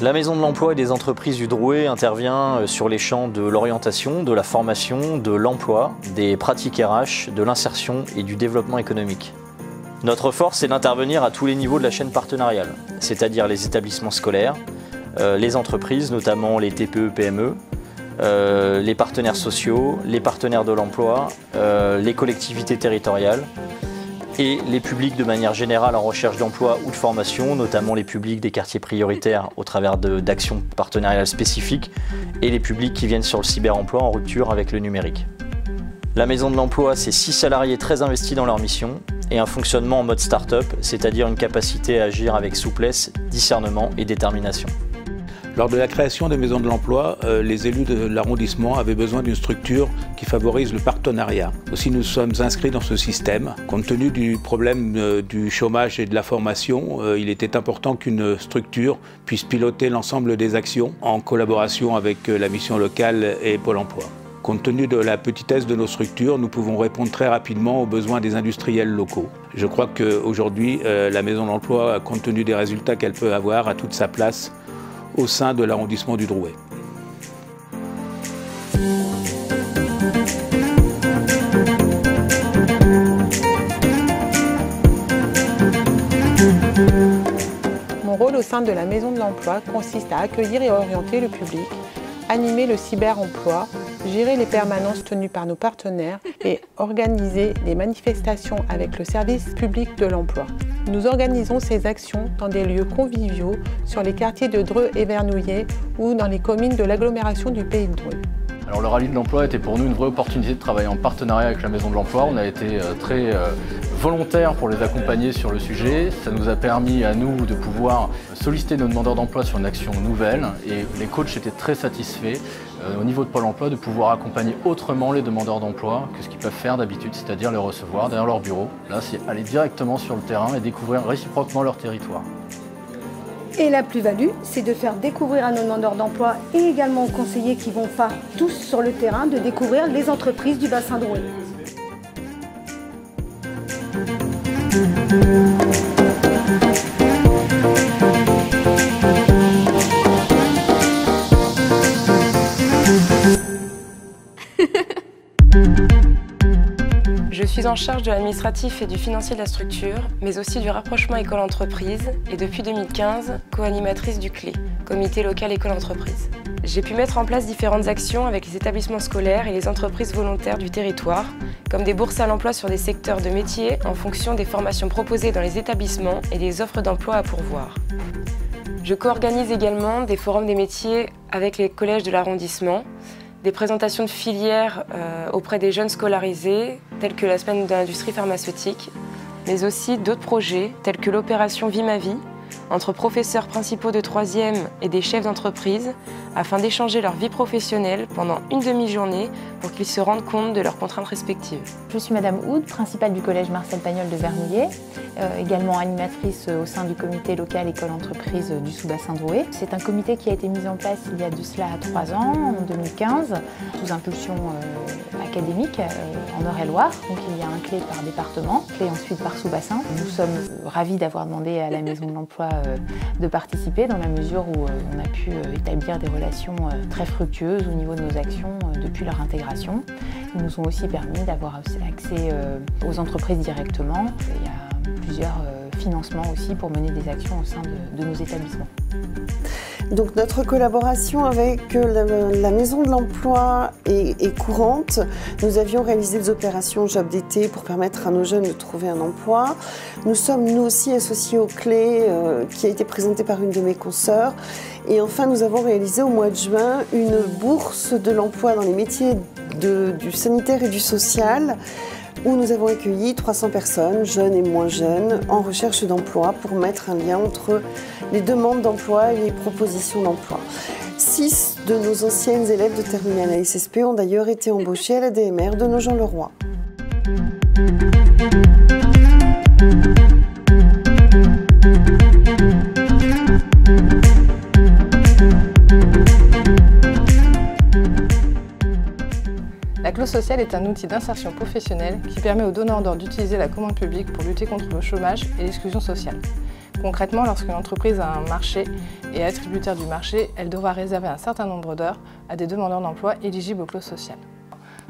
La Maison de l'Emploi et des entreprises du Drouet intervient sur les champs de l'orientation, de la formation, de l'emploi, des pratiques RH, de l'insertion et du développement économique. Notre force est d'intervenir à tous les niveaux de la chaîne partenariale, c'est-à-dire les établissements scolaires, les entreprises, notamment les TPE-PME, les partenaires sociaux, les partenaires de l'emploi, les collectivités territoriales et les publics de manière générale en recherche d'emploi ou de formation, notamment les publics des quartiers prioritaires au travers d'actions partenariales spécifiques et les publics qui viennent sur le cyberemploi en rupture avec le numérique. La Maison de l'Emploi, c'est 6 salariés très investis dans leur mission et un fonctionnement en mode start-up, c'est-à-dire une capacité à agir avec souplesse, discernement et détermination. Lors de la création des maisons de l'emploi, les élus de l'arrondissement avaient besoin d'une structure qui favorise le partenariat. Aussi, nous sommes inscrits dans ce système. Compte tenu du problème du chômage et de la formation, il était important qu'une structure puisse piloter l'ensemble des actions en collaboration avec la mission locale et Pôle emploi. Compte tenu de la petitesse de nos structures, nous pouvons répondre très rapidement aux besoins des industriels locaux. Je crois qu'aujourd'hui, la Maison de l'Emploi, compte tenu des résultats qu'elle peut avoir, a toute sa place au sein de l'arrondissement du Drouet. Mon rôle au sein de la Maison de l'Emploi consiste à accueillir et orienter le public, animer le cyberemploi, gérer les permanences tenues par nos partenaires et organiser les manifestations avec le service public de l'emploi. Nous organisons ces actions dans des lieux conviviaux sur les quartiers de Dreux et Vernouillet ou dans les communes de l'agglomération du Pays de Dreux. Alors le rallye de l'emploi était pour nous une vraie opportunité de travailler en partenariat avec la Maison de l'Emploi. On a été très volontaires pour les accompagner sur le sujet. Ça nous a permis à nous de pouvoir solliciter nos demandeurs d'emploi sur une action nouvelle et les coachs étaient très satisfaits au niveau de Pôle emploi de pouvoir accompagner autrement les demandeurs d'emploi que ce qu'ils peuvent faire d'habitude, c'est-à-dire les recevoir derrière leur bureau. Là, c'est aller directement sur le terrain et découvrir réciproquement leur territoire. Et la plus-value, c'est de faire découvrir à nos demandeurs d'emploi et également aux conseillers qui vont pas tous sur le terrain, de découvrir les entreprises du bassin Drouet. Je suis en charge de l'administratif et du financier de la structure, mais aussi du rapprochement école-entreprise et depuis 2015, co-animatrice du CLÉ, comité local école-entreprise. J'ai pu mettre en place différentes actions avec les établissements scolaires et les entreprises volontaires du territoire, comme des bourses à l'emploi sur des secteurs de métiers en fonction des formations proposées dans les établissements et des offres d'emploi à pourvoir. Je co-organise également des forums des métiers avec les collèges de l'arrondissement, des présentations de filières auprès des jeunes scolarisés, telles que la semaine de l'industrie pharmaceutique, mais aussi d'autres projets, tels que l'opération Vie ma vie, entre professeurs principaux de 3e et des chefs d'entreprise, afin d'échanger leur vie professionnelle pendant une demi-journée pour qu'ils se rendent compte de leurs contraintes respectives. Je suis Madame Oud, principale du collège Marcel Pagnol de Vernouillet, également animatrice au sein du comité local école-entreprise du sous-bassin Drouet. C'est un comité qui a été mis en place il y a de cela 3 ans, en 2015, sous impulsion académique en Eure-et-Loire. Donc il y a un CLÉ par département, CLÉ ensuite par sous-bassin. Nous sommes ravis d'avoir demandé à la Maison de l'Emploi de participer dans la mesure où on a pu établir des relations très fructueuses au niveau de nos actions depuis leur intégration. Ils nous ont aussi permis d'avoir accès aux entreprises directement. Il y a plusieurs financements aussi pour mener des actions au sein de nos établissements. Donc notre collaboration avec la Maison de l'Emploi est courante. Nous avions réalisé des opérations Job d'été pour permettre à nos jeunes de trouver un emploi. Nous sommes nous aussi associés au CLÉ qui a été présenté par une de mes consoeurs. Et enfin, nous avons réalisé au mois de juin une bourse de l'emploi dans les métiers du sanitaire et du social, où nous avons accueilli 300 personnes, jeunes et moins jeunes, en recherche d'emploi pour mettre un lien entre les demandes d'emploi et les propositions d'emploi. 6 de nos anciennes élèves de terminale à SSP ont d'ailleurs été embauchées à la DMR de Nogent-le-Roi. La clause sociale est un outil d'insertion professionnelle qui permet aux donneurs d'ordre d'utiliser la commande publique pour lutter contre le chômage et l'exclusion sociale. Concrètement, lorsqu'une entreprise a un marché et est attributaire du marché, elle devra réserver un certain nombre d'heures à des demandeurs d'emploi éligibles aux clauses sociales.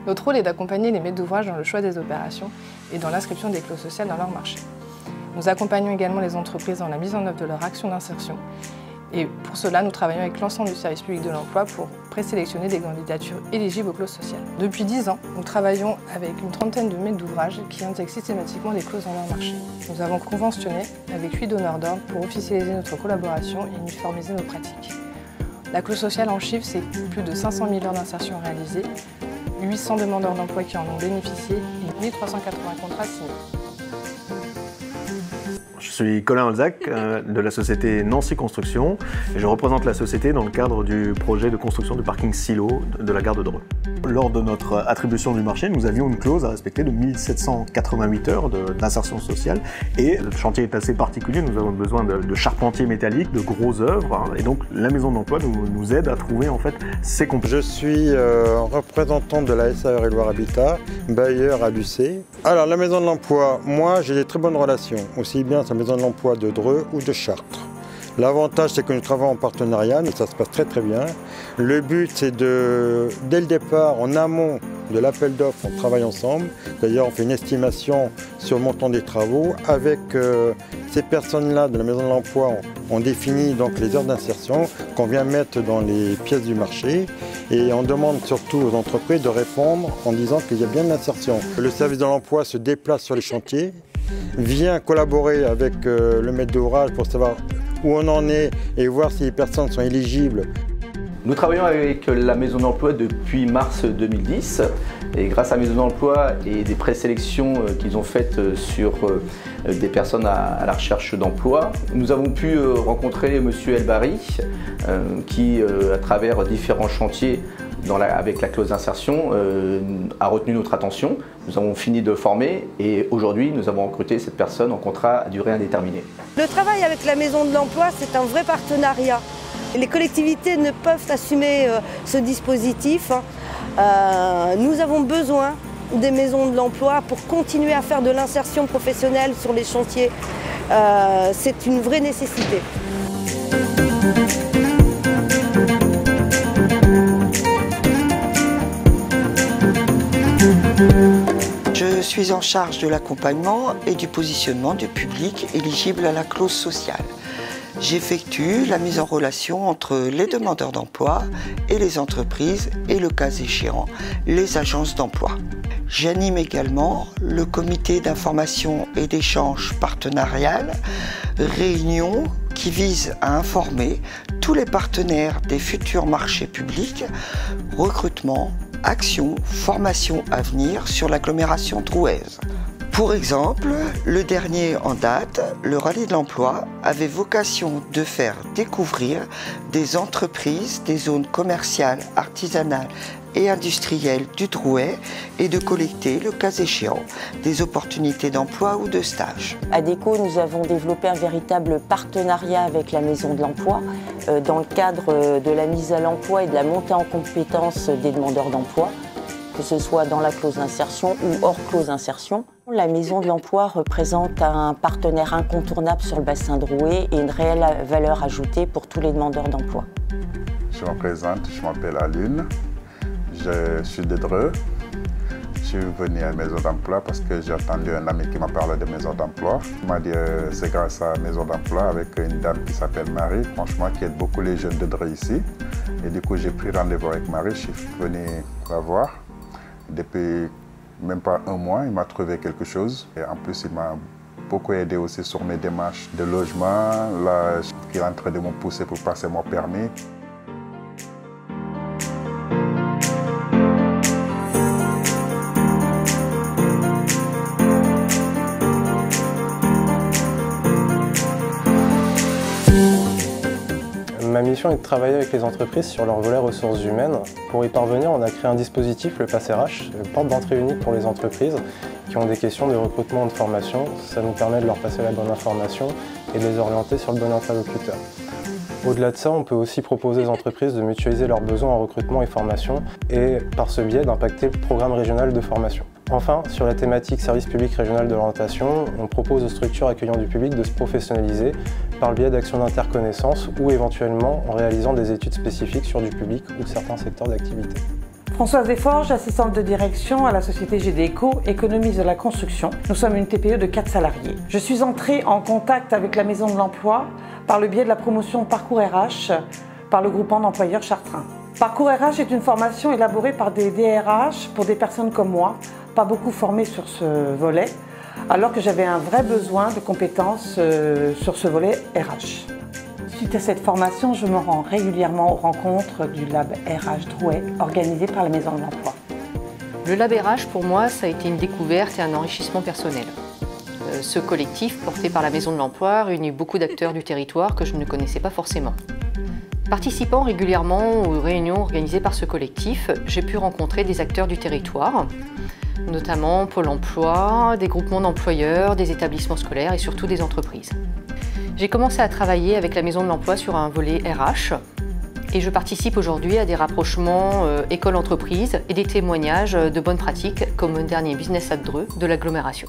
Notre rôle est d'accompagner les maîtres d'ouvrage dans le choix des opérations et dans l'inscription des clauses sociales dans leur marché. Nous accompagnons également les entreprises dans la mise en œuvre de leur action d'insertion. Et pour cela, nous travaillons avec l'ensemble du service public de l'emploi pour présélectionner des candidatures éligibles aux clauses sociales. Depuis 10 ans, nous travaillons avec une trentaine de maîtres d'ouvrage qui intègrent systématiquement des clauses dans leur marché. Nous avons conventionné avec 8 donneurs d'ordre pour officialiser notre collaboration et uniformiser nos pratiques. La clause sociale en chiffres, c'est plus de 500 000 heures d'insertion réalisées, 800 demandeurs d'emploi qui en ont bénéficié et 1380 contrats signés. Je suis Colin Olzac de la société Nancy Construction et je représente la société dans le cadre du projet de construction du parking silo de la gare de Dreux. Lors de notre attribution du marché, nous avions une clause à respecter de 1788 heures d'insertion sociale et le chantier est assez particulier, nous avons besoin de charpentiers métalliques, de grosses œuvres et donc la maison d'emploi nous aide à trouver en fait ces compétences. Je suis représentant de la SAR Éloire Habitat, bailleur à l'UC. Alors la maison de l'emploi, moi j'ai des très bonnes relations, aussi bien sa maison de l'emploi de Dreux ou de Chartres. L'avantage c'est que nous travaillons en partenariat, ça se passe très très bien. Le but c'est dès le départ, en amont de l'appel d'offres, on travaille ensemble. D'ailleurs on fait une estimation sur le montant des travaux. Avec ces personnes-là de la maison de l'emploi, on définit donc les heures d'insertion qu'on vient mettre dans les pièces du marché. Et on demande surtout aux entreprises de répondre en disant qu'il y a bien de l'insertion. Le service de l'emploi se déplace sur les chantiers, vient collaborer avec le maître d'ouvrage pour savoir où on en est et voir si les personnes sont éligibles. Nous travaillons avec la Maison d'Emploi depuis mars 2010 et grâce à la Maison d'Emploi et des présélections qu'ils ont faites sur des personnes à la recherche d'emploi, nous avons pu rencontrer M. Elbari qui, à travers différents chantiers avec la clause d'insertion, a retenu notre attention. Nous avons fini de former et aujourd'hui nous avons recruté cette personne en contrat à durée indéterminée. Le travail avec la Maison de l'Emploi, c'est un vrai partenariat. Les collectivités ne peuvent assumer ce dispositif. Nous avons besoin des maisons de l'emploi pour continuer à faire de l'insertion professionnelle sur les chantiers. C'est une vraie nécessité. Je suis en charge de l'accompagnement et du positionnement du public éligible à la clause sociale. J'effectue la mise en relation entre les demandeurs d'emploi et les entreprises et, le cas échéant, les agences d'emploi. J'anime également le comité d'information et d'échange partenarial, réunion qui vise à informer tous les partenaires des futurs marchés publics, recrutement, actions, formations à venir sur l'agglomération drouaise. Pour exemple, le dernier en date, le Rallye de l'Emploi, avait vocation de faire découvrir des entreprises des zones commerciales, artisanales et industrielles du Drouais et de collecter, le cas échéant, des opportunités d'emploi ou de stage. À DECO, nous avons développé un véritable partenariat avec la Maison de l'Emploi dans le cadre de la mise à l'emploi et de la montée en compétences des demandeurs d'emploi, que ce soit dans la clause d'insertion ou hors clause d'insertion. La Maison de l'Emploi représente un partenaire incontournable sur le bassin drouais et une réelle valeur ajoutée pour tous les demandeurs d'emploi. Je me présente, je m'appelle Alune, je suis de Dreux. Je suis venu à la Maison d'Emploi parce que j'ai entendu un ami qui m'a parlé de Maison d'Emploi. Il m'a dit c'est grâce à la Maison d'Emploi avec une dame qui s'appelle Marie, franchement, qui aide beaucoup les jeunes de Dreux ici. Et du coup, j'ai pris rendez-vous avec Marie, je suis venu la voir. Depuis même pas un mois, il m'a trouvé quelque chose. Et en plus, il m'a beaucoup aidé aussi sur mes démarches de logement. Là, il est en train de me pousser pour passer mon permis. Ma mission est de travailler avec les entreprises sur leur volet ressources humaines. Pour y parvenir, on a créé un dispositif, le Pass RH, porte d'entrée unique pour les entreprises qui ont des questions de recrutement ou de formation. Ça nous permet de leur passer la bonne information et de les orienter sur le bon interlocuteur. Au-delà de ça, on peut aussi proposer aux entreprises de mutualiser leurs besoins en recrutement et formation et par ce biais d'impacter le programme régional de formation. Enfin, sur la thématique service public régional de l'orientation, on propose aux structures accueillant du public de se professionnaliser par le biais d'actions d'interconnaissance ou éventuellement en réalisant des études spécifiques sur du public ou de certains secteurs d'activité. Françoise Desforges, assistante de direction à la société GDECO, économiste de la construction. Nous sommes une TPE de 4 salariés. Je suis entrée en contact avec la Maison de l'Emploi par le biais de la promotion Parcours RH par le groupement d'employeurs Chartrain. Parcours RH est une formation élaborée par des DRH pour des personnes comme moi, pas beaucoup formées sur ce volet, alors que j'avais un vrai besoin de compétences sur ce volet RH. Suite à cette formation, je me rends régulièrement aux rencontres du Lab RH Drouet, organisé par la Maison de l'Emploi. Le Lab RH, pour moi, ça a été une découverte et un enrichissement personnel. Ce collectif, porté par la Maison de l'Emploi, réunit beaucoup d'acteurs du territoire que je ne connaissais pas forcément. Participant régulièrement aux réunions organisées par ce collectif, j'ai pu rencontrer des acteurs du territoire, notamment Pôle emploi, des groupements d'employeurs, des établissements scolaires et surtout des entreprises. J'ai commencé à travailler avec la Maison de l'Emploi sur un volet RH et je participe aujourd'hui à des rapprochements école-entreprise et des témoignages de bonnes pratiques comme le dernier Business at Dreux de l'agglomération.